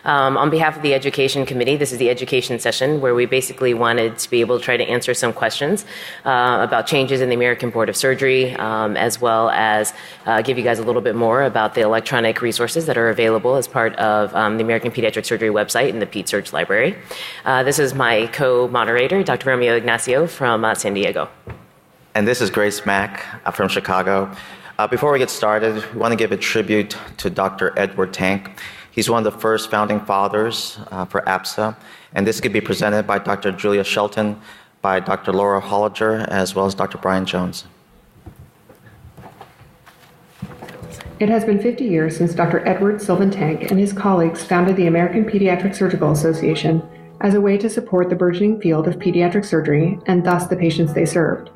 On behalf of the Education Committee, this is the education session where we basically wanted to be able to try to answer some questions about changes in the American Board of Surgery, as well as give you guys a little bit more about the electronic resources that are available as part of the American Pediatric Surgery website and the Ped Search Library. This is my co-moderator, Dr. Romeo Ignacio from San Diego. And this is Grace Mack from Chicago. Before we get started, we want to give a tribute to Dr. Edward Tank. He's one of the first founding fathers for APSA, and this could be presented by Dr. Julia Shelton, by Dr. Laura Holliger, as well as Dr. Brian Jones. It has been 50 years since Dr. Edward Sylvan Tank and his colleagues founded the American Pediatric Surgical Association as a way to support the burgeoning field of pediatric surgery and thus the patients they served.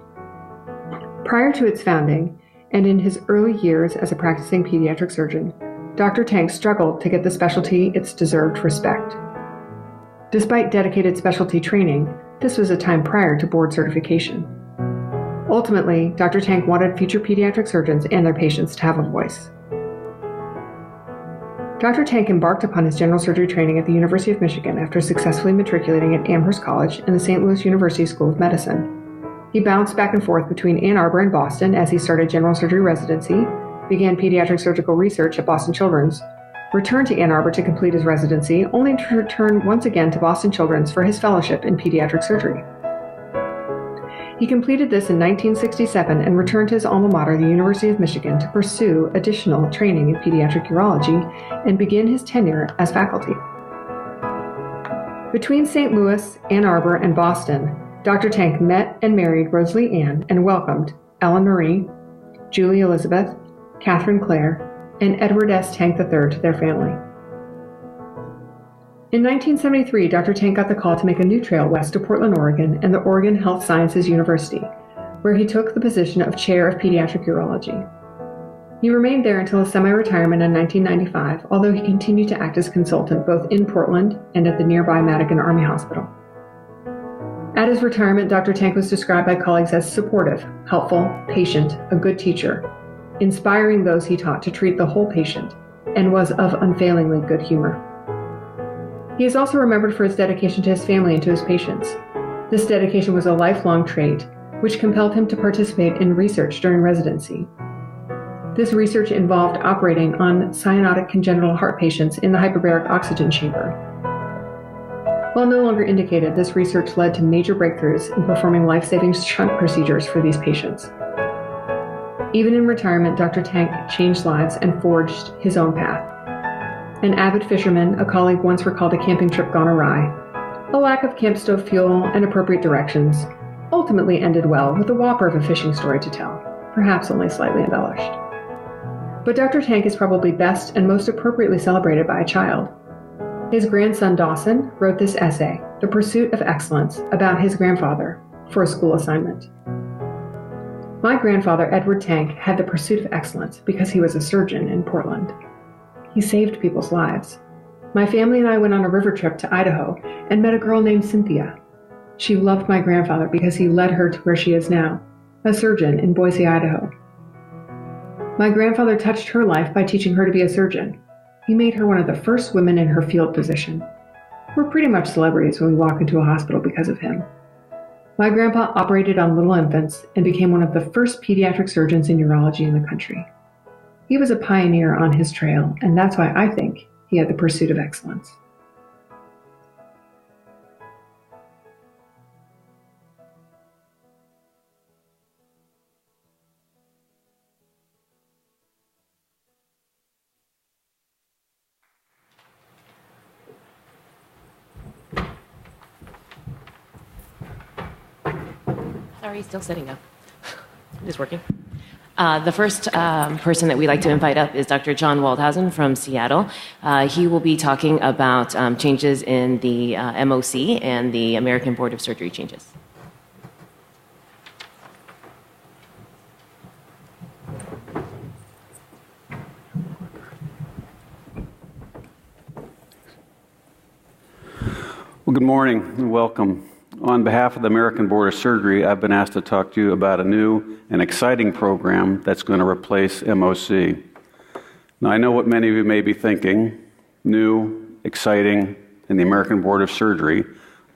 Prior to its founding, and in his early years as a practicing pediatric surgeon, Dr. Tank struggled to get the specialty its deserved respect. Despite dedicated specialty training, this was a time prior to board certification. Ultimately, Dr. Tank wanted future pediatric surgeons and their patients to have a voice. Dr. Tank embarked upon his general surgery training at the University of Michigan after successfully matriculating at Amherst College and the St. Louis University School of Medicine. He bounced back and forth between Ann Arbor and Boston as he started general surgery residency, began pediatric surgical research at Boston Children's, returned to Ann Arbor to complete his residency, only to return once again to Boston Children's for his fellowship in pediatric surgery. He completed this in 1967 and returned to his alma mater, the University of Michigan, to pursue additional training in pediatric urology and begin his tenure as faculty. Between St. Louis, Ann Arbor, and Boston, Dr. Tank met and married Rosalie Ann and welcomed Ellen Marie, Julie Elizabeth, Catherine Clare, and Edward S. Tank III to their family. In 1973, Dr. Tank got the call to make a new trail west to Portland, Oregon, and the Oregon Health Sciences University, where he took the position of Chair of Pediatric Urology. He remained there until his semi-retirement in 1995, although he continued to act as consultant both in Portland and at the nearby Madigan Army Hospital. At his retirement, Dr. Tank was described by colleagues as supportive, helpful, patient, a good teacher, inspiring those he taught to treat the whole patient, and was of unfailingly good humor. He is also remembered for his dedication to his family and to his patients. This dedication was a lifelong trait, which compelled him to participate in research during residency. This research involved operating on cyanotic congenital heart patients in the hyperbaric oxygen chamber. While no longer indicated, this research led to major breakthroughs in performing life-saving shunt procedures for these patients. Even in retirement, Dr. Tank changed lives and forged his own path. An avid fisherman, a colleague once recalled a camping trip gone awry. A lack of camp stove fuel and appropriate directions ultimately ended well with a whopper of a fishing story to tell, perhaps only slightly embellished. But Dr. Tank is probably best and most appropriately celebrated by a child. His grandson Dawson wrote this essay, The Pursuit of Excellence, about his grandfather for a school assignment. My grandfather, Edward Tank, had the pursuit of excellence because he was a surgeon in Portland. He saved people's lives. My family and I went on a river trip to Idaho and met a girl named Cynthia. She loved my grandfather because he led her to where she is now, a surgeon in Boise, Idaho. My grandfather touched her life by teaching her to be a surgeon. He made her one of the first women in her field position. We're pretty much celebrities when we walk into a hospital because of him. My grandpa operated on little infants and became one of the first pediatric surgeons in urology in the country. He was a pioneer on his trail, and that's why I think he had the pursuit of excellence. Sorry, still setting up. It is working. The first person that we'd like to invite up is Dr. John Waldhausen from Seattle. He will be talking about changes in the MOC and the American Board of Surgery changes. Well, good morning and welcome. On behalf of the American Board of Surgery, I've been asked to talk to you about a new and exciting program that's going to replace MOC. Now, I know what many of you may be thinking. New, exciting, and the American Board of Surgery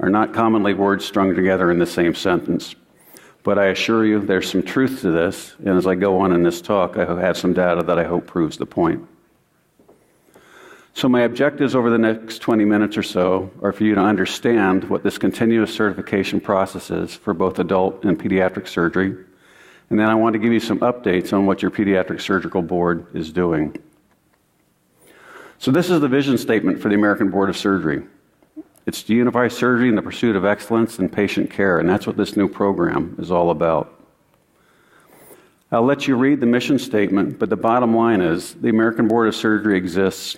are not commonly words strung together in the same sentence. But I assure you there's some truth to this, and as I go on in this talk, I have some data that I hope proves the point. So my objectives over the next 20 minutes or so are for you to understand what this continuous certification process is for both adult and pediatric surgery, and then I want to give you some updates on what your pediatric surgical board is doing. So this is the vision statement for the American Board of Surgery. It's to unify surgery in the pursuit of excellence in patient care, and that's what this new program is all about. I'll let you read the mission statement, but the bottom line is the American Board of Surgery exists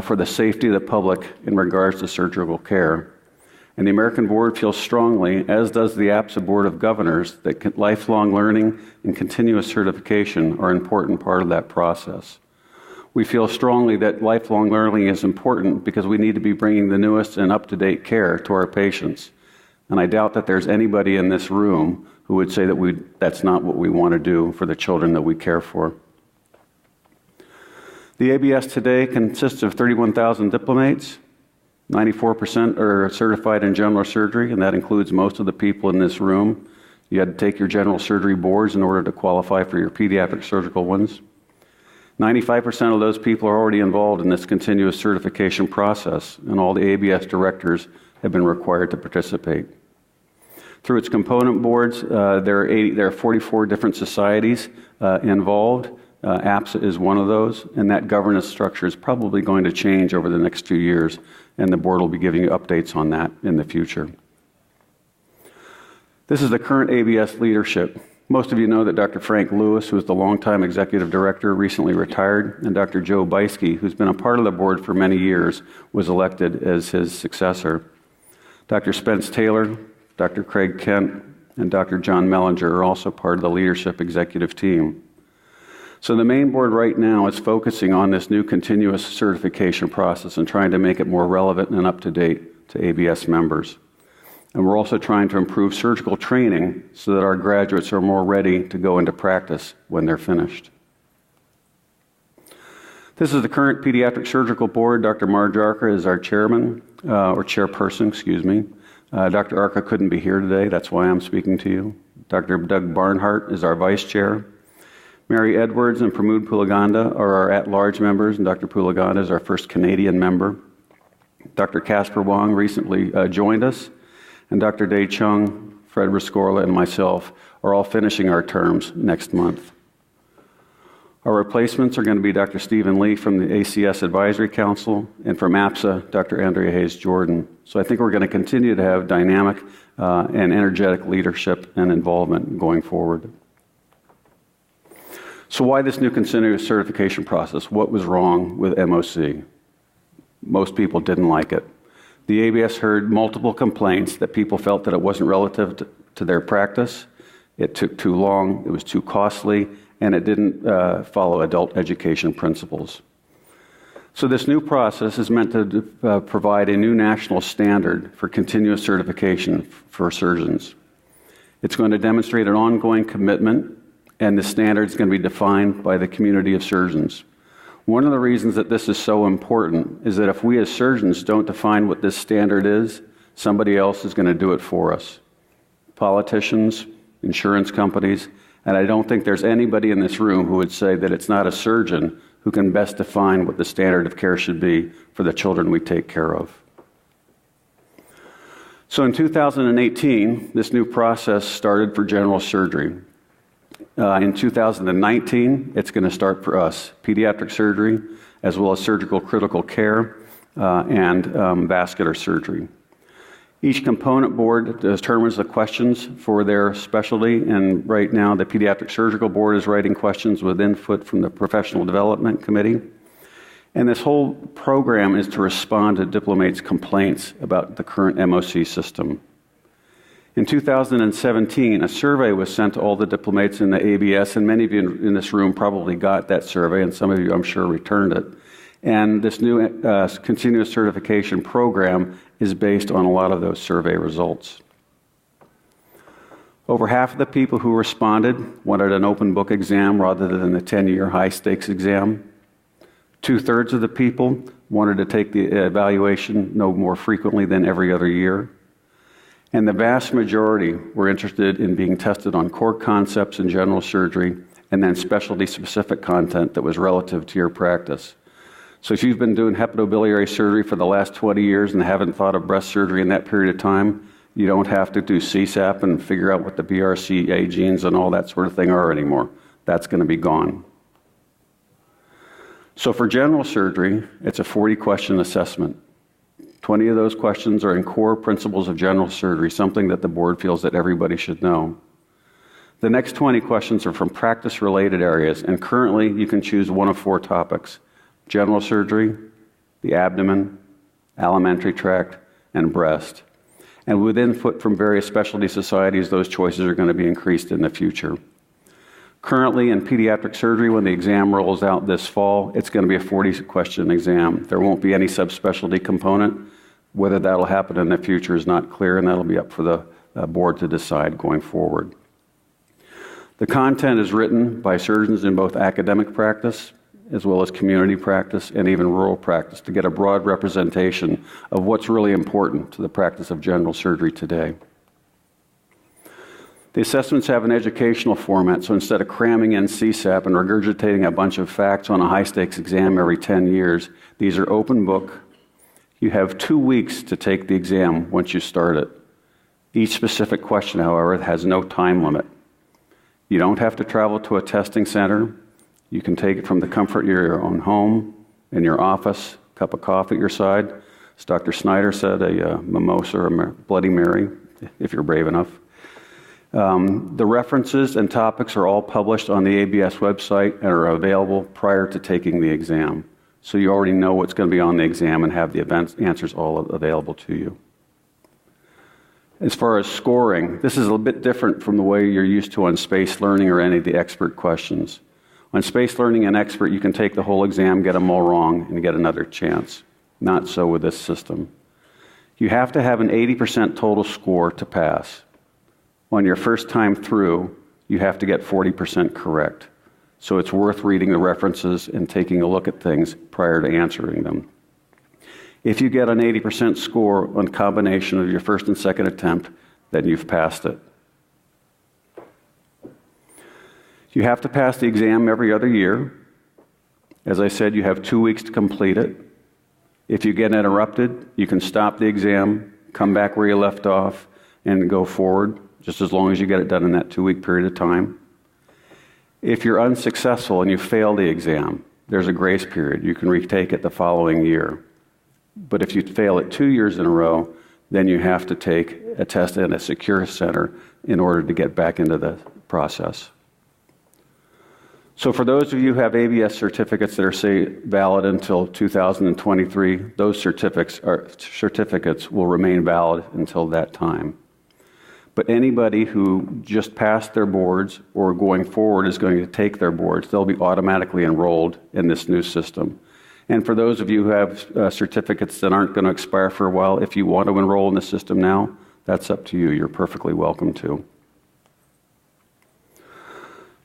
for the safety of the public in regards to surgical care. And the American Board feels strongly, as does the APSA Board of Governors, that lifelong learning and continuous certification are an important part of that process. We feel strongly that lifelong learning is important because we need to be bringing the newest and up-to-date care to our patients. And I doubt that there's anybody in this room who would say that that's not what we want to do for the children that we care for. The ABS today consists of 31,000 diplomates. 94% are certified in general surgery, and that includes most of the people in this room. You had to take your general surgery boards in order to qualify for your pediatric surgical ones. 95% of those people are already involved in this continuous certification process, and all the ABS directors have been required to participate. Through its component boards, there are 44 different societies involved. APSA is one of those, and that governance structure is probably going to change over the next few years, and the board will be giving you updates on that in the future. This is the current ABS leadership. Most of you know that Dr. Frank Lewis, who is the longtime executive director, recently retired, and Dr. Joe Beiske, who's been a part of the board for many years, was elected as his successor. Dr. Spence Taylor, Dr. Craig Kent, and Dr. John Mellinger are also part of the leadership executive team. So the main board right now is focusing on this new continuous certification process and trying to make it more relevant and up-to-date to ABS members. And we're also trying to improve surgical training so that our graduates are more ready to go into practice when they're finished. This is the current pediatric surgical board. Dr. Marge Arca is our chairman, or chairperson, excuse me. Dr. Arca couldn't be here today, that's why I'm speaking to you. Dr. Doug Barnhart is our vice chair. Mary Edwards and Pramod Puligandla are our at-large members, and Dr. Puligandla is our first Canadian member. Dr. Casper Wong recently joined us, and Dr. Dae Chung, Fred Riscorla, and myself are all finishing our terms next month. Our replacements are going to be Dr. Stephen Lee from the ACS Advisory Council, and from APSA, Dr. Andrea Hayes-Jordan. So I think we're going to continue to have dynamic and energetic leadership and involvement going forward. So why this new continuous certification process? What was wrong with MOC? Most people didn't like it. The ABS heard multiple complaints that people felt that it wasn't relative to their practice, it took too long, it was too costly, and it didn't follow adult education principles. So this new process is meant to provide a new national standard for continuous certification for surgeons. It's going to demonstrate an ongoing commitment, and the standard is going to be defined by the community of surgeons. One of the reasons that this is so important is that if we as surgeons don't define what this standard is, somebody else is going to do it for us. Politicians, insurance companies, and I don't think there's anybody in this room who would say that it's not a surgeon who can best define what the standard of care should be for the children we take care of. So in 2018, this new process started for general surgery. In 2019, it's going to start for us, pediatric surgery, as well as surgical critical care and vascular surgery. Each component board determines the questions for their specialty, and right now the pediatric surgical board is writing questions with input from the professional development committee. And this whole program is to respond to diplomates' complaints about the current MOC system. In 2017, a survey was sent to all the diplomates in the ABS, and many of you in this room probably got that survey, and some of you, I'm sure, returned it. And this new continuous certification program is based on a lot of those survey results. Over half of the people who responded wanted an open book exam rather than the 10-year high-stakes exam. 2/3 of the people wanted to take the evaluation no more frequently than every other year. And the vast majority were interested in being tested on core concepts in general surgery and then specialty-specific content that was relative to your practice. So if you've been doing hepatobiliary surgery for the last 20 years and haven't thought of breast surgery in that period of time, you don't have to do CSAP and figure out what the BRCA genes and all that sort of thing are anymore. That's going to be gone. So for general surgery, it's a 40-question assessment. 20 of those questions are in core principles of general surgery, something that the board feels that everybody should know. The next 20 questions are from practice-related areas, and currently you can choose one of 4 topics: general surgery, the abdomen, alimentary tract, and breast. And with input from various specialty societies, those choices are going to be increased in the future. Currently in pediatric surgery, when the exam rolls out this fall, it's going to be a 40-question exam. There won't be any subspecialty component. Whether that'll happen in the future is not clear, and that'll be up for the board to decide going forward. The content is written by surgeons in both academic practice as well as community practice and even rural practice to get a broad representation of what's really important to the practice of general surgery today. The assessments have an educational format, so instead of cramming in CSAP and regurgitating a bunch of facts on a high-stakes exam every 10 years, these are open book. You have 2 weeks to take the exam once you start it. Each specific question, however, has no time limit. You don't have to travel to a testing center. You can take it from the comfort of your own home, in your office, cup of coffee at your side. As Dr. Snyder said, a mimosa or a Bloody Mary, if you're brave enough. The references and topics are all published on the ABS website and are available prior to taking the exam. So you already know what's going to be on the exam and have the answers all available to you. As far as scoring, this is a bit different from the way you're used to on space learning or any of the expert questions. On space learning and expert, you can take the whole exam, get them all wrong, and get another chance. Not so with this system. You have to have an 80% total score to pass. On your first time through, you have to get 40% correct. So it's worth reading the references and taking a look at things prior to answering them. If you get an 80% score on combination of your first and second attempt, then you've passed it. You have to pass the exam every other year. As I said, you have 2 weeks to complete it. If you get interrupted, you can stop the exam, come back where you left off, and go forward, just as long as you get it done in that 2-week period of time. If you're unsuccessful and you fail the exam, there's a grace period. You can retake it the following year. But if you fail it 2 years in a row, then you have to take a test in a secure center in order to get back into the process. So for those of you who have ABS certificates that are, say, valid until 2023, those certificates will remain valid until that time. But anybody who just passed their boards or going forward is going to take their boards, they'll be automatically enrolled in this new system. And for those of you who have certificates that aren't going to expire for a while, if you want to enroll in the system now, that's up to you. You're perfectly welcome to.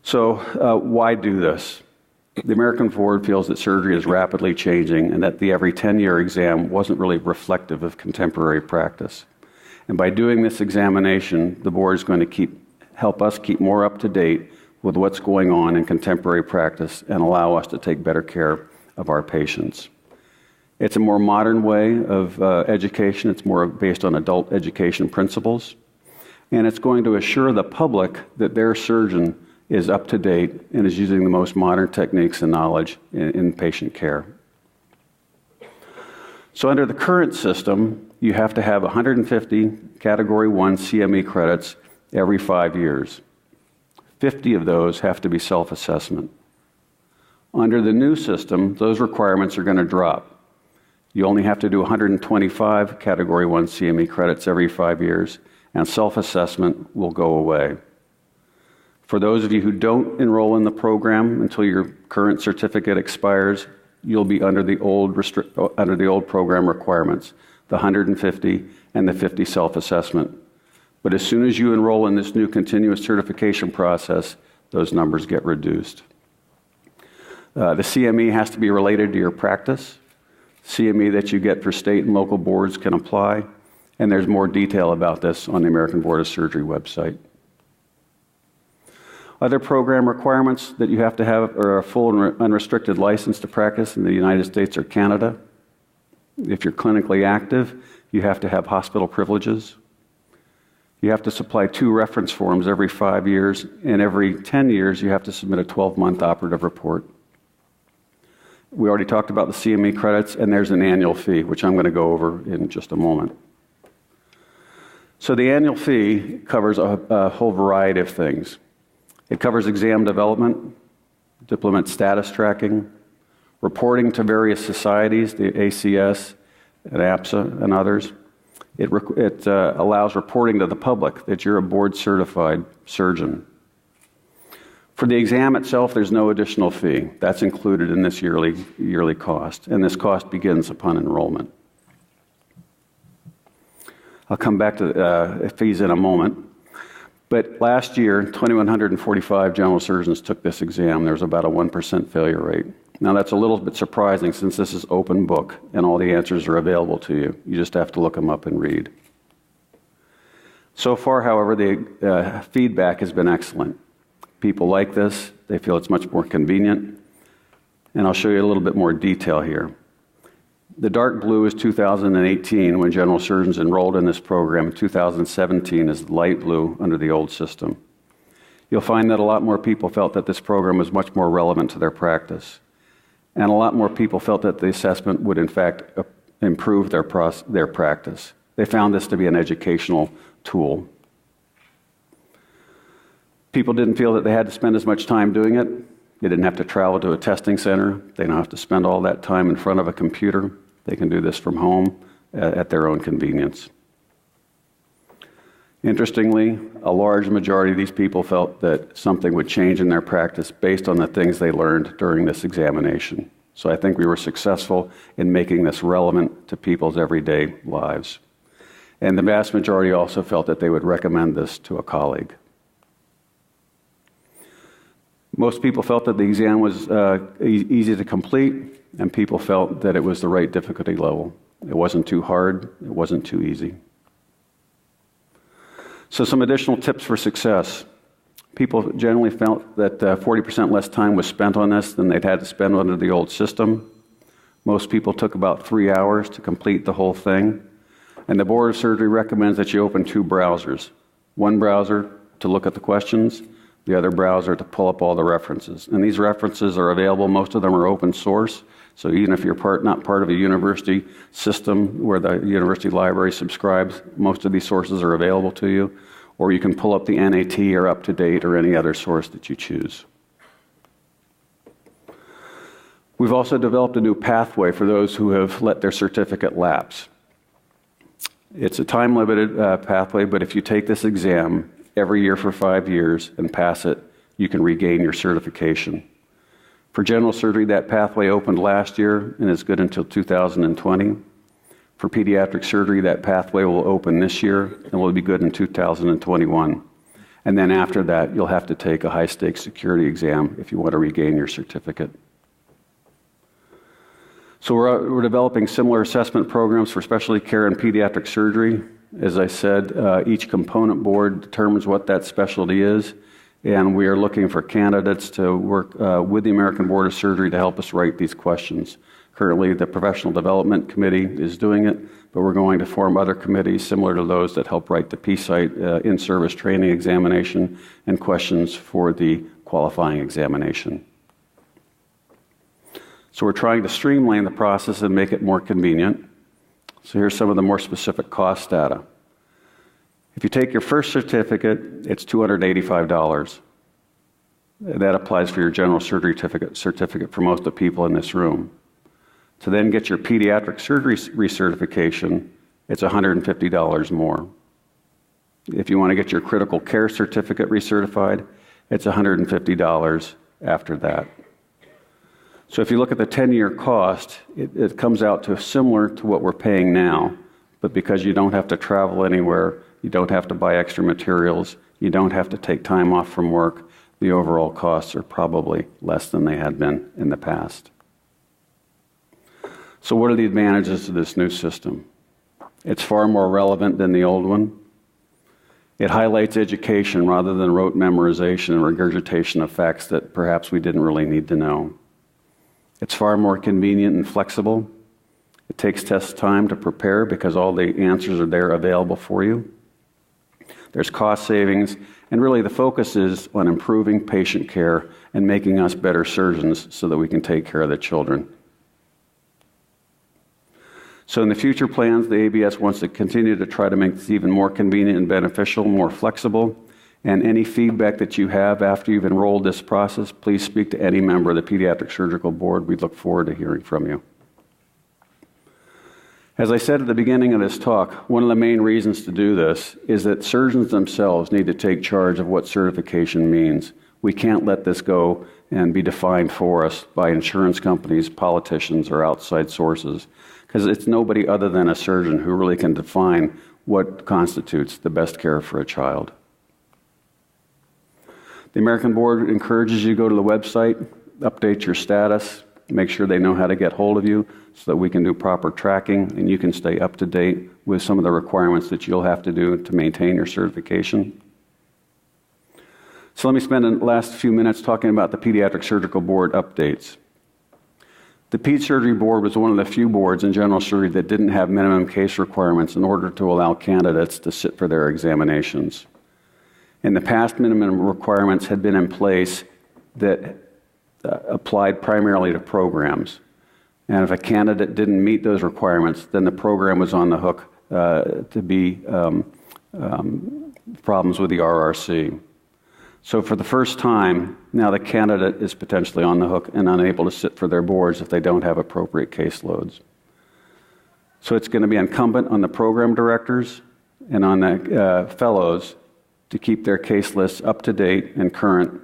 So why do this? The American board feels that surgery is rapidly changing and that the every 10-year exam wasn't really reflective of contemporary practice. And by doing this examination, the board is going to help us keep more up to date with what's going on in contemporary practice and allow us to take better care of our patients. It's a more modern way of education. It's more based on adult education principles. And it's going to assure the public that their surgeon is up to date and is using the most modern techniques and knowledge in patient care. So under the current system, you have to have 150 Category 1 CME credits every 5 years. 50 of those have to be self-assessment. Under the new system, those requirements are going to drop. You only have to do 125 Category 1 CME credits every 5 years, and self-assessment will go away. For those of you who don't enroll in the program until your current certificate expires, you'll be under the old program requirements, the 150 and the 50 self-assessment. But as soon as you enroll in this new continuous certification process, those numbers get reduced. The CME has to be related to your practice. CME that you get for state and local boards can apply, and there's more detail about this on the American Board of Surgery website. Other program requirements that you have to have are a full and unrestricted license to practice in the United States or Canada. If you're clinically active, you have to have hospital privileges. You have to supply 2 reference forms every 5 years, and every 10 years you have to submit a 12-month operative report. We already talked about the CME credits, and there's an annual fee, which I'm going to go over in just a moment. So the annual fee covers a whole variety of things. It covers exam development, diplomate status tracking, reporting to various societies, the ACS and APSA and others. It allows reporting to the public that you're a board-certified surgeon. For the exam itself, there's no additional fee. That's included in this yearly cost, and this cost begins upon enrollment. I'll come back to fees in a moment. But last year, 2,145 general surgeons took this exam. There was about a 1% failure rate. Now, that's a little bit surprising since this is open book and all the answers are available to you. You just have to look them up and read. So far, however, the feedback has been excellent. People like this. They feel it's much more convenient. And I'll show you a little bit more detail here. The dark blue is 2018 when general surgeons enrolled in this program. 2017 is light blue under the old system. You'll find that a lot more people felt that this program was much more relevant to their practice. And a lot more people felt that the assessment would, in fact, improve their practice. They found this to be an educational tool. People didn't feel that they had to spend as much time doing it. They didn't have to travel to a testing center. They don't have to spend all that time in front of a computer. They can do this from home at their own convenience. Interestingly, a large majority of these people felt that something would change in their practice based on the things they learned during this examination. So I think we were successful in making this relevant to people's everyday lives. And the vast majority also felt that they would recommend this to a colleague. Most people felt that the exam was easy to complete, and people felt that it was the right difficulty level. It wasn't too hard, it wasn't too easy. So some additional tips for success. People generally felt that 40% less time was spent on this than they'd had to spend under the old system. Most people took about 3 hours to complete the whole thing. And the Board of Surgery recommends that you open 2 browsers. One browser to look at the questions, the other browser to pull up all the references. And these references are available. Most of them are open source. So even if you're not part of a university system where the university library subscribes, most of these sources are available to you. Or you can pull up the NAT or UpToDate or any other source that you choose. We've also developed a new pathway for those who have let their certificate lapse. It's a time-limited pathway, but if you take this exam every year for 5 years and pass it, you can regain your certification. For general surgery, that pathway opened last year and is good until 2020. For pediatric surgery, that pathway will open this year and will be good in 2021. And then after that, you'll have to take a high-stakes security exam if you want to regain your certificate. So we're developing similar assessment programs for specialty care and pediatric surgery. As I said, each component board determines what that specialty is, and we are looking for candidates to work with the American Board of Surgery to help us write these questions. Currently, the Professional Development Committee is doing it, but we're going to form other committees similar to those that help write the PSITE in-service training examination and questions for the qualifying examination. So we're trying to streamline the process and make it more convenient. So here's some of the more specific cost data. If you take your first certificate, it's $285. That applies for your general surgery certificate for most of the people in this room. To then get your pediatric surgery recertification, it's $150 more. If you want to get your critical care certificate recertified, it's $150 after that. So if you look at the 10-year cost, it comes out to similar to what we're paying now, but because you don't have to travel anywhere, you don't have to buy extra materials, you don't have to take time off from work, the overall costs are probably less than they had been in the past. So what are the advantages to this new system? It's far more relevant than the old one. It highlights education rather than rote memorization and regurgitation of facts that perhaps we didn't really need to know. It's far more convenient and flexible. It takes test time to prepare because all the answers are there available for you. There's cost savings, and really the focus is on improving patient care and making us better surgeons so that we can take care of the children. So in the future plans, the ABS wants to continue to try to make this even more convenient and beneficial, more flexible. And any feedback that you have after you've enrolled this process, please speak to any member of the Pediatric Surgical Board. We look forward to hearing from you. As I said at the beginning of this talk, one of the main reasons to do this is that surgeons themselves need to take charge of what certification means. We can't let this go and be defined for us by insurance companies, politicians, or outside sources, because it's nobody other than a surgeon who really can define what constitutes the best care for a child. The American Board encourages you to go to the website, update your status, make sure they know how to get hold of you so that we can do proper tracking and you can stay up to date with some of the requirements that you'll have to do to maintain your certification. So let me spend the last few minutes talking about the Pediatric Surgical Board updates. The Ped Surgery Board was one of the few boards in general surgery that didn't have minimum case requirements in order to allow candidates to sit for their examinations. In the past, minimum requirements had been in place that applied primarily to programs. And if a candidate didn't meet those requirements, then the program was on the hook to be problems with the RRC. So for the first time, now the candidate is potentially on the hook and unable to sit for their boards if they don't have appropriate caseloads. So it's going to be incumbent on the program directors and on the fellows to keep their case lists up to date and current,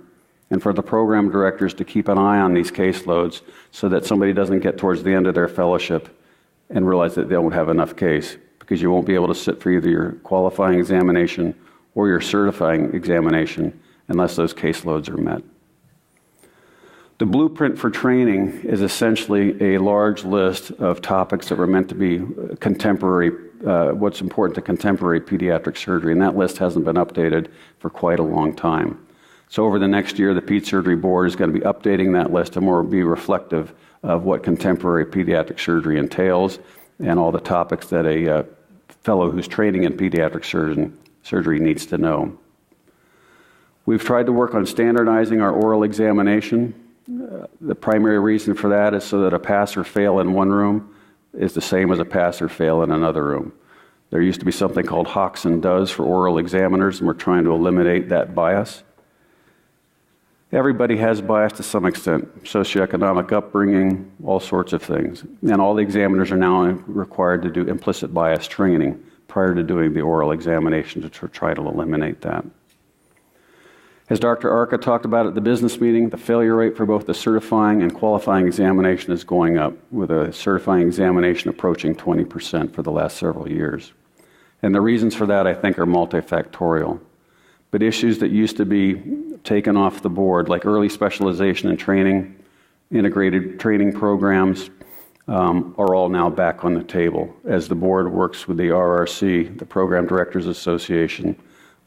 and for the program directors to keep an eye on these caseloads so that somebody doesn't get towards the end of their fellowship and realize that they don't have enough case, because you won't be able to sit for either your qualifying examination or your certifying examination unless those caseloads are met. The blueprint for training is essentially a large list of topics that were meant to be contemporary, what's important to contemporary pediatric surgery, and that list hasn't been updated for quite a long time. So over the next year, the Ped Surgery Board is going to be updating that list and more be reflective of what contemporary pediatric surgery entails and all the topics that a fellow who's training in pediatric surgery needs to know. We've tried to work on standardizing our oral examination. The primary reason for that is so that a pass or fail in one room is the same as a pass or fail in another room. There used to be something called Hawks and Does for oral examiners, and we're trying to eliminate that bias. Everybody has bias to some extent, socioeconomic upbringing, all sorts of things. And all the examiners are now required to do implicit bias training prior to doing the oral examination to try to eliminate that. As Dr. Arca talked about at the business meeting, the failure rate for both the certifying and qualifying examination is going up, with a certifying examination approaching 20% for the last several years. And the reasons for that, I think, are multifactorial. But issues that used to be taken off the board, like early specialization and training, integrated training programs, are all now back on the table as the board works with the RRC, the Program Directors Association,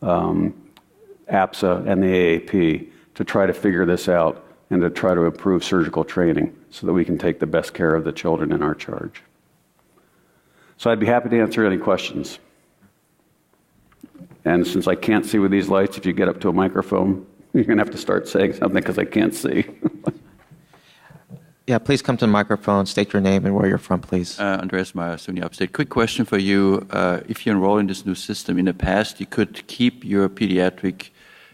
APSA, and the AAP to try to figure this out and to try to improve surgical training so that we can take the best care of the children in our charge. So I'd be happy to answer any questions. And since I can't see with these lights, if you get up to a microphone, you're going to have to start saying something because I can't see. Yeah, please come to the microphone, state your name and where you're from, please. Andreas Meyer, SUNY Upstate. Quick question for you. If you enroll in this new system, in the past you could keep your pediatric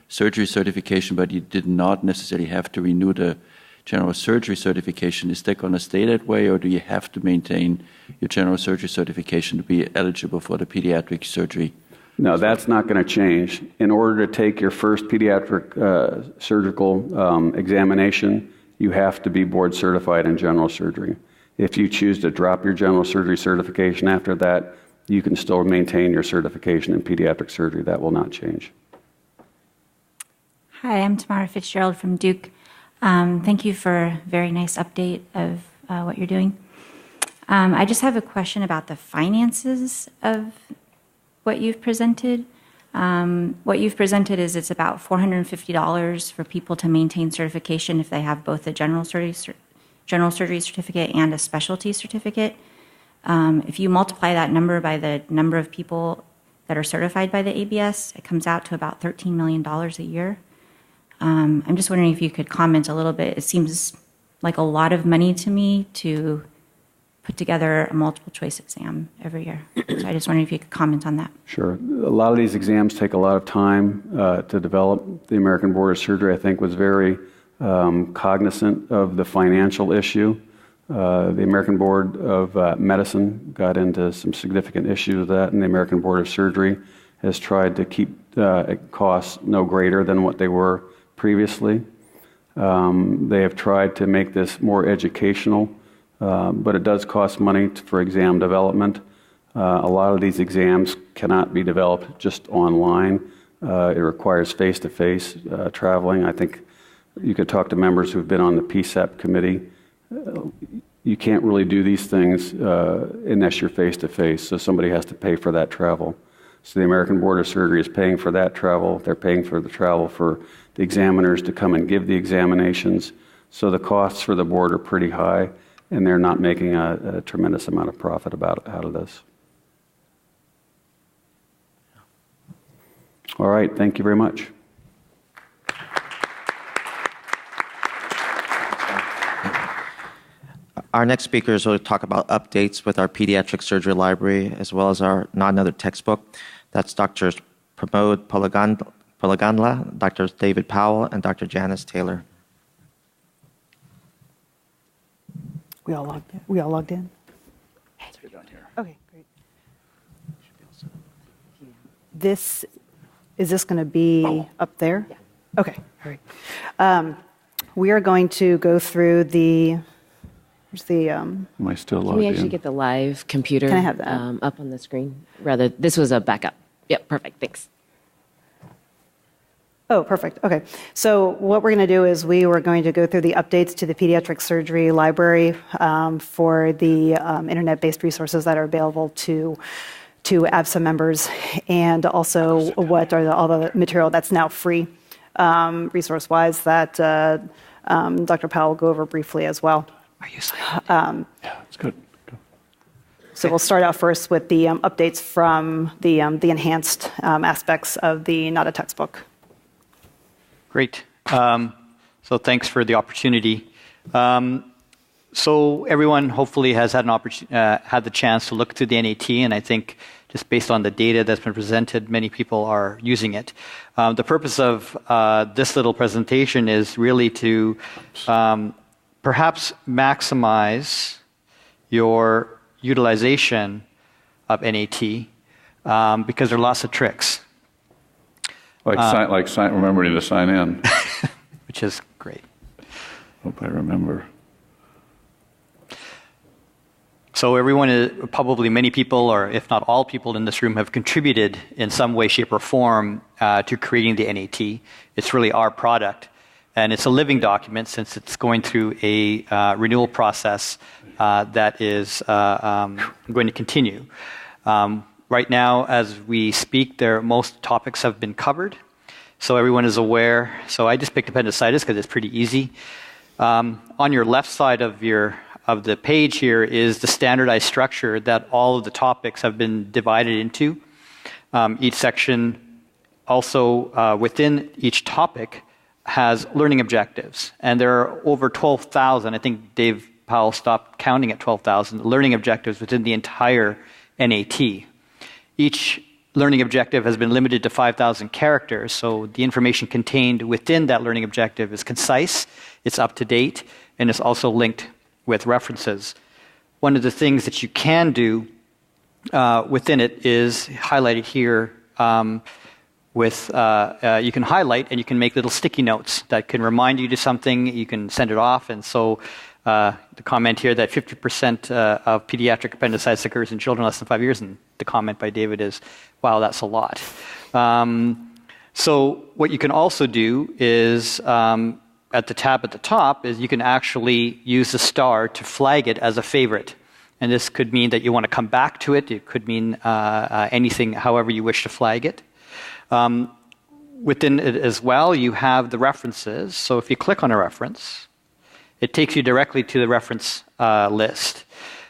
surgery certification, but you did not necessarily have to renew the general surgery certification. Is that going to stay that way, or do you have to maintain your general surgery certification to be eligible for the pediatric surgery? No, that's not going to change. In order to take your first pediatric surgical examination, you have to be board certified in general surgery. If you choose to drop your general surgery certification after that, you can still maintain your certification in pediatric surgery. That will not change. Hi, I'm Tamara Fitzgerald from Duke. Thank you for a very nice update of what you're doing. I just have a question about the finances of what you've presented. What you've presented is it's about $450 for people to maintain certification if they have both a general surgery certificate and a specialty certificate. If you multiply that number by the number of people that are certified by the ABS, it comes out to about $13 million a year. I'm just wondering if you could comment a little bit. It seems like a lot of money to me to put together a multiple choice exam every year. So I just wondering if you could comment on that. Sure. A lot of these exams take a lot of time to develop. The American Board of Surgery, I think, was very cognizant of the financial issue. The American Board of Medicine got into some significant issues with that, and the American Board of Surgery has tried to keep costs no greater than what they were previously. They have tried to make this more educational, but it does cost money for exam development. A lot of these exams cannot be developed just online. It requires face-to-face traveling. I think you could talk to members who've been on the PSAP committee. You can't really do these things unless you're face-to-face, so somebody has to pay for that travel. So the American Board of Surgery is paying for that travel. They're paying for the travel for the examiners to come and give the examinations. So the costs for the board are pretty high, and they're not making a tremendous amount of profit out of this. All right, thank you very much. Our next speakers will talk about updates with our pediatric surgery library, as well as our Not Another textbook. That's Drs. Pramod Puligandla, Dr. David Powell, and Dr. Janice Taylor. We all logged in? Okay, great. Is this going to be up there? Yeah. Okay, all right. We are going to go through the... Am I still logged in? Can we actually get the live computer Can I have that? Up on the screen? Rather, this was a backup. Yep, perfect, thanks. Oh, perfect. Okay. So what we're going to do is we were going to go through the updates to the pediatric surgery library for the internet-based resources that are available to APSA members, and also what are all the material that's now free resource-wise that Dr. Powell will go over briefly as well. Are you saying? Yeah, it's good. So we'll start out first with the updates from the enhanced aspects of the Not a Textbook. Great. So thanks for the opportunity. So everyone hopefully has had had the chance to look through the NAT, and I think just based on the data that's been presented, many people are using it. The purpose of this little presentation is really to perhaps maximize your utilization of NAT because there are lots of tricks. Like remembering to sign in. Which is great. Hope I remember. So everyone, probably many people, or if not all people in this room, have contributed in some way, shape, or form to creating the NAT. It's really our product. And it's a living document since it's going through a renewal process that is going to continue. Right now, as we speak, most topics have been covered, so everyone is aware. So I just picked appendicitis because it's pretty easy. On your left side of the page here is the standardized structure that all of the topics have been divided into. Each section also within each topic has learning objectives, and there are over 12,000. I think Dave Powell stopped counting at 12,000 learning objectives within the entire NAT. Each learning objective has been limited to 5,000 characters, so the information contained within that learning objective is concise, it's up to date, and it's also linked with references. One of the things that you can do within it is highlighted here you can highlight and you can make little sticky notes that can remind you to something. You can send it off, and so the comment here that 50% of pediatric appendicitis occurs in children less than 5 years, and the comment by David is, wow, that's a lot. So what you can also do is, at the tab at the top, is you can actually use the star to flag it as a favorite. And this could mean that you want to come back to it. It could mean anything, however you wish to flag it. Within it as well, you have the references. So if you click on a reference, it takes you directly to the reference list.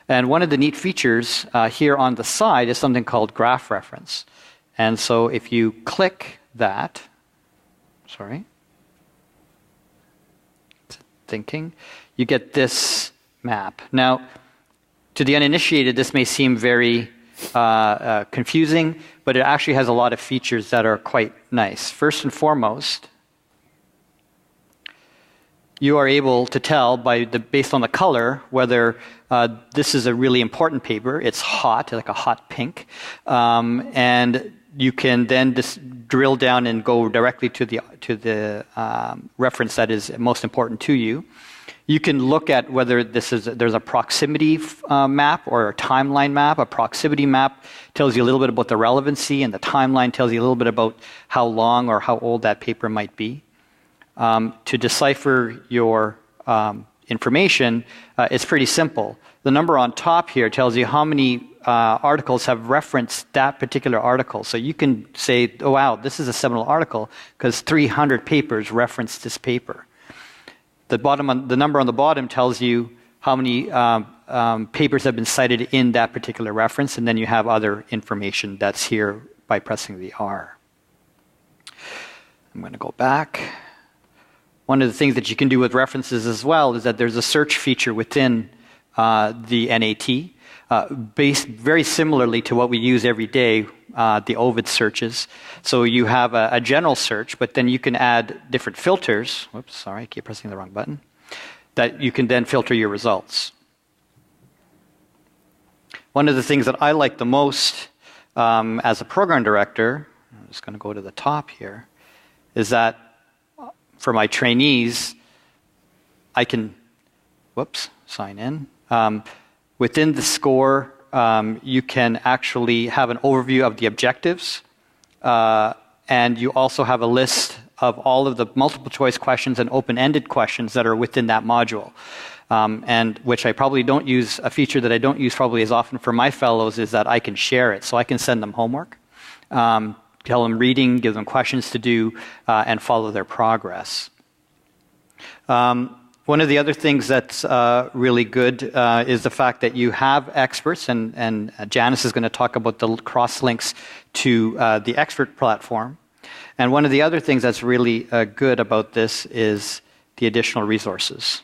And one of the neat features here on the side is something called graph reference. And so if you click that, thinking, you get this map. Now, to the uninitiated, this may seem very confusing, but it actually has a lot of features that are quite nice. First and foremost, you are able to tell based on the color whether this is a really important paper. It's hot, like a hot pink, and you can then just drill down and go directly to the reference that is most important to you. You can look at whether there's a proximity map or a timeline map. A proximity map tells you a little bit about the relevancy, and the timeline tells you a little bit about how long or how old that paper might be. To decipher your information, it's pretty simple. The number on top here tells you how many articles have referenced that particular article. So you can say, oh, wow, this is a seminal article because 300 papers referenced this paper. The number on the bottom tells you how many papers have been cited in that particular reference, and then you have other information that's here by pressing the R. I'm going to go back. One of the things that you can do with references as well is that there's a search feature within the NAT, based very similarly to what we use every day, the Ovid searches. So you have a general search, but then you can add different filters. Whoops, sorry, I keep pressing the wrong button. That you can then filter your results. One of the things that I like the most as a program director, I'm just going to go to the top here, is that for my trainees, I can, sign in. Within the score, you can actually have an overview of the objectives, and you also have a list of all of the multiple choice questions and open-ended questions that are within that module. And which I probably don't use, a feature that I don't use probably as often for my fellows is that I can share it. So I can send them homework, tell them reading, give them questions to do, and follow their progress. One of the other things that's really good is the fact that you have experts, and Janice is going to talk about the cross-links to the expert platform. And one of the other things that's really good about this is the additional resources.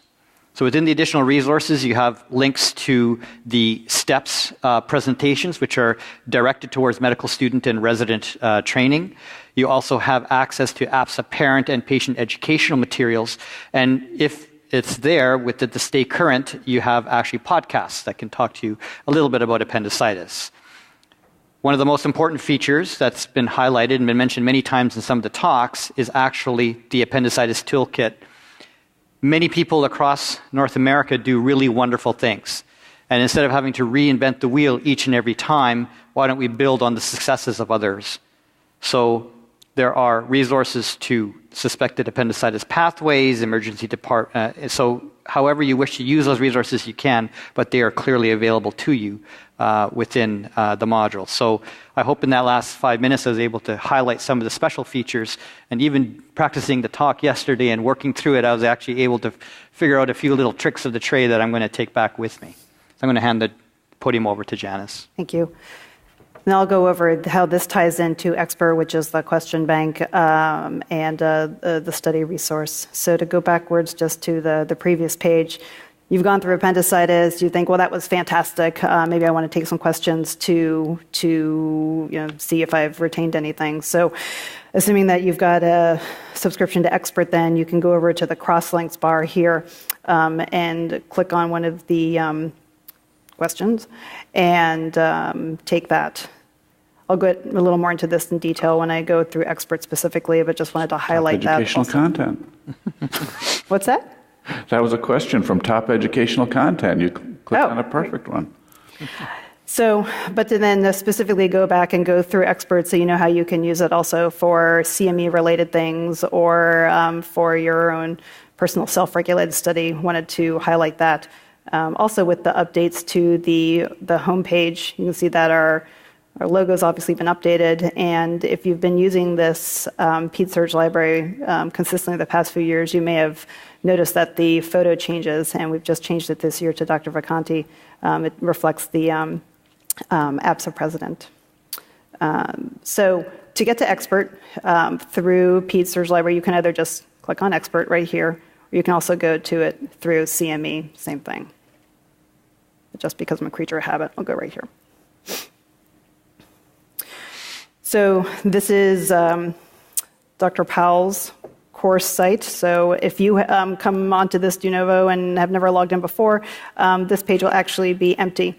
So within the additional resources, you have links to the STEPS presentations, which are directed towards medical student and resident training. You also have access to APSA parent and patient educational materials. And if it's there with the Stay Current, you have actually podcasts that can talk to you a little bit about appendicitis. One of the most important features that's been highlighted and been mentioned many times in some of the talks is actually the appendicitis toolkit. Many people across North America do really wonderful things. And instead of having to reinvent the wheel each and every time, why don't we build on the successes of others? So there are resources to suspected appendicitis pathways, emergency department. So however you wish to use those resources, you can, but they are clearly available to you within the module. So I hope in that last 5 minutes I was able to highlight some of the special features, and even practicing the talk yesterday and working through it, I was actually able to figure out a few little tricks of the trade that I'm going to take back with me. So I'm going to hand the podium over to Janice. Thank you. And I'll go over how this ties into Expert, which is the question bank, and the study resource. So to go backwards just to the previous page, you've gone through appendicitis. You think, well, that was fantastic. Maybe I want to take some questions to see if I've retained anything. So assuming that you've got a subscription to Expert, then you can go over to the cross-links bar here and click on one of the questions and take that. I'll get a little more into this in detail when I go through Expert specifically, but just wanted to highlight that. Educational content. What's that? That was a question from Top Educational Content. You clicked on a perfect one. So, but to then specifically go back and go through experts so you know how you can use it also for CME-related things or for your own personal self-regulated study, wanted to highlight that. Also with the updates to the homepage, you can see that our logo's obviously been updated, and if you've been using this PedSurg library consistently the past few years, you may have noticed that the photo changes, and we've just changed it this year to Dr. Vacanti. It reflects the APSA president. So to get to expert through PedSurg library, you can either just click on expert right here, or you can also go to it through CME, same thing. But just because I'm a creature of habit, I'll go right here. So this is Dr. Powell's course site. So if you come onto this de novo and have never logged in before, this page will actually be empty.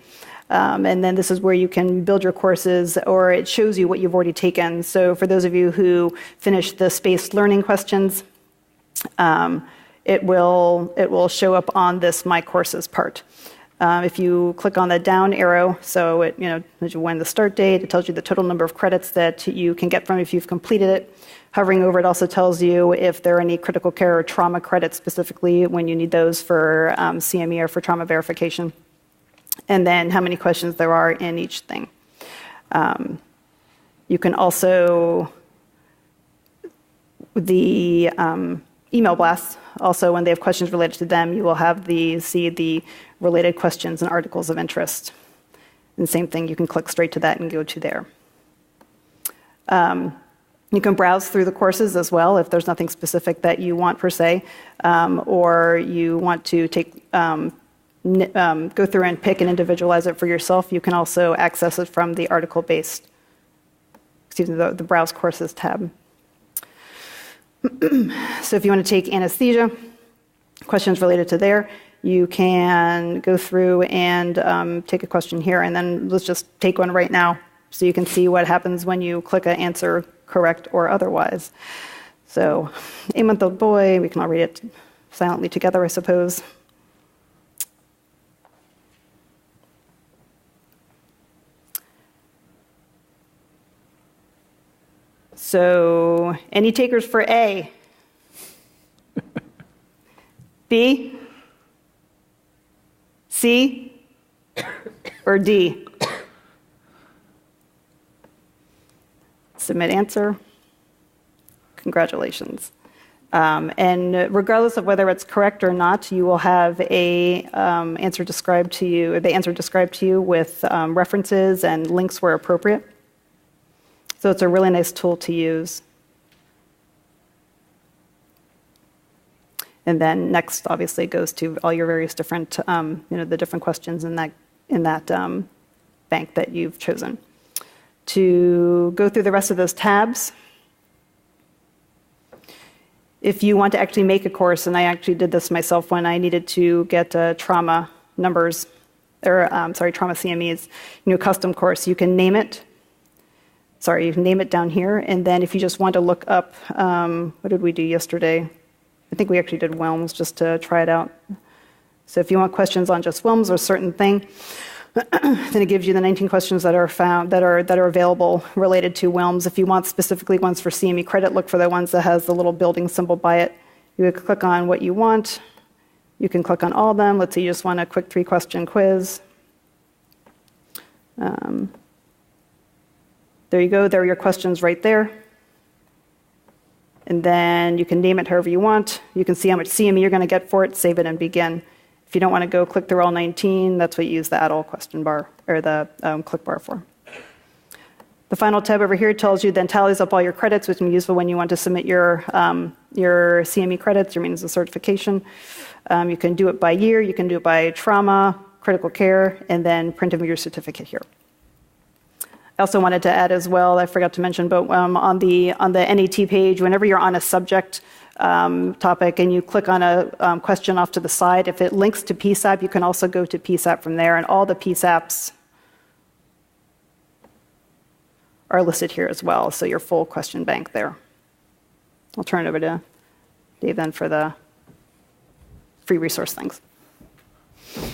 And then this is where you can build your courses, or it shows you what you've already taken. So for those of you who finished the spaced learning questions, it will show up on this My Courses part. If you click on the down arrow, so it tells you when the start date, it tells you the total number of credits that you can get from if you've completed it. Hovering over it also tells you if there are any critical care or trauma credits specifically when you need those for CME or for trauma verification. And then how many questions there are in each thing. You can also, the email blasts, also when they have questions related to them, you will have see the related questions and articles of interest. And same thing, you can click straight to that and go to there. You can browse through the courses as well if there's nothing specific that you want per se, or you want to take go through and pick and individualize it for yourself. You can also access it from the article-based, the Browse Courses tab. So if you want to take anesthesia, questions related to there, you can go through and take a question here, and then let's just take one right now so you can see what happens when you click an answer correct or otherwise. So 8-month-old boy, we can all read it silently together, I suppose. So, any takers for A? B? C? Or D? Submit answer. Congratulations. And regardless of whether it's correct or not, you will have a answer described to you, the answer described to you with references and links where appropriate. So it's a really nice tool to use. And then next, obviously, goes to all your various different, the different questions in that bank that you've chosen. To go through the rest of those tabs, if you want to actually make a course, and I actually did this myself when I needed to get trauma numbers, or trauma CMEs, custom course, you can name it. You can name it down here, and then if you just want to look up, what did we do yesterday? I think we actually did WELMS just to try it out. So if you want questions on just WELMS or a certain thing, then it gives you the 19 questions that are found that are available related to WELMS. If you want specifically ones for CME credit, look for the ones that has the little building symbol by it. You would click on what you want. You can click on all of them. Let's say you just want a quick 3-question quiz. There you go. There are your questions right there. And then you can name it however you want. You can see how much CME you're going to get for it, save it, and begin. If you don't want to go click through all 19, that's what you use the add all question bar, or the click bar for. The final tab over here tells you, then tallies up all your credits, which can be useful when you want to submit your CME credits, your means of certification. You can do it by year, you can do it by trauma, critical care, and then print of your certificate here. I also wanted to add as well, I forgot to mention, but on the NAT page, whenever you're on a subject topic and you click on a question off to the side, if it links to PSAP, you can also go to PSAP from there, and all the PSAPs are listed here as well, so your full question bank there. I'll turn it over to Dave then for the free resource things.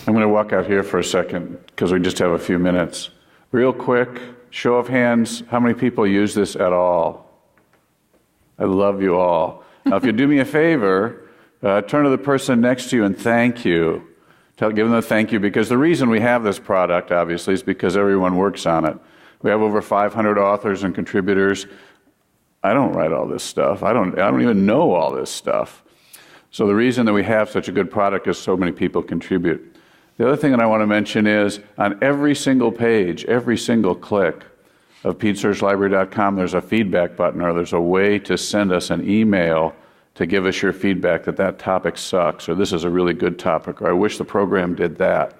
I'm going to walk out here for a second because we just have a few minutes. Real quick, show of hands, how many people use this at all? I love you all. Now, if you do me a favor, turn to the person next to you and thank you. Give them a thank you, because the reason we have this product, obviously, is because everyone works on it. We have over 500 authors and contributors. I don't write all this stuff. I don't even know all this stuff. So the reason that we have such a good product is so many people contribute. The other thing that I want to mention is on every single page, every single click of PedSurgLibrary.com, there's a feedback button, or there's a way to send us an email to give us your feedback that topic sucks, or this is a really good topic, or I wish the program did that.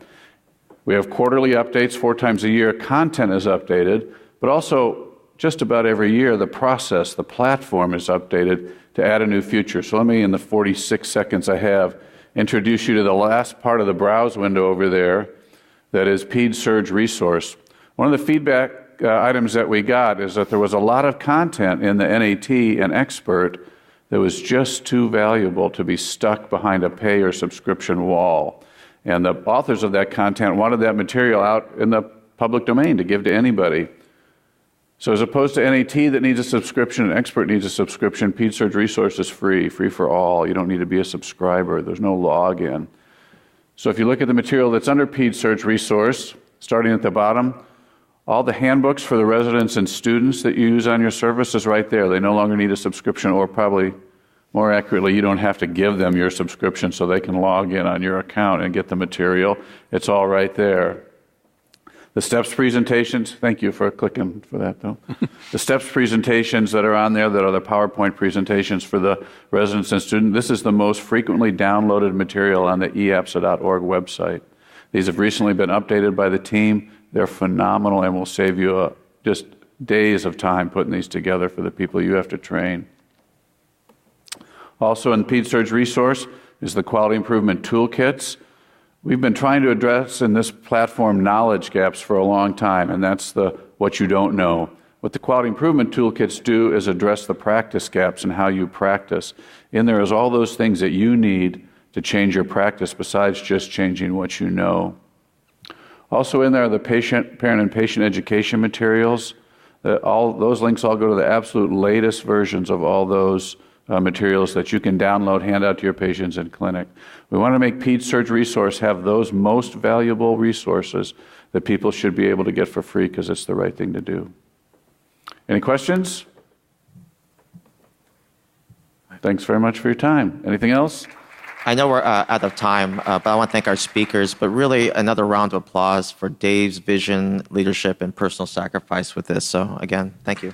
We have quarterly updates 4 times a year. Content is updated, but also just about every year, the process, the platform is updated to add a new feature. So let me, in the 46 seconds I have, introduce you to the last part of the browse window over there, that is PedSurg Resource. One of the feedback items that we got is that there was a lot of content in the NAT and Expert that was just too valuable to be stuck behind a pay or subscription wall. And the authors of that content wanted that material out in the public domain to give to anybody. So as opposed to NAT that needs a subscription and Expert needs a subscription, PedSurg Resource is free for all. You don't need to be a subscriber. There's no login. So if you look at the material that's under PedSurg Resource, starting at the bottom, all the handbooks for the residents and students that you use on your service is right there. They no longer need a subscription, or probably more accurately, you don't have to give them your subscription so they can log in on your account and get the material. It's all right there. The STEPS presentations, thank you for clicking for that though. The STEPS presentations that are on there, that are the PowerPoint presentations for the residents and students, this is the most frequently downloaded material on the eapsa.org website. These have recently been updated by the team. They're phenomenal and will save you just days of time putting these together for the people you have to train. Also in PedSurg Resource is the quality improvement toolkits. We've been trying to address in this platform knowledge gaps for a long time, and that's the what you don't know. What the quality improvement toolkits do is address the practice gaps in how you practice. In there is all those things that you need to change your practice besides just changing what you know. Also in there are the parent and patient education materials. All those links all go to the absolute latest versions of all those materials that you can download, hand out to your patients in clinic. We want to make PedSurg Resource have those most valuable resources that people should be able to get for free, because it's the right thing to do. Any questions? Thanks very much for your time. Anything else? I know we're out of time, but I want to thank our speakers, but really another round of applause for Dave's vision, leadership, and personal sacrifice with this. So again, thank you.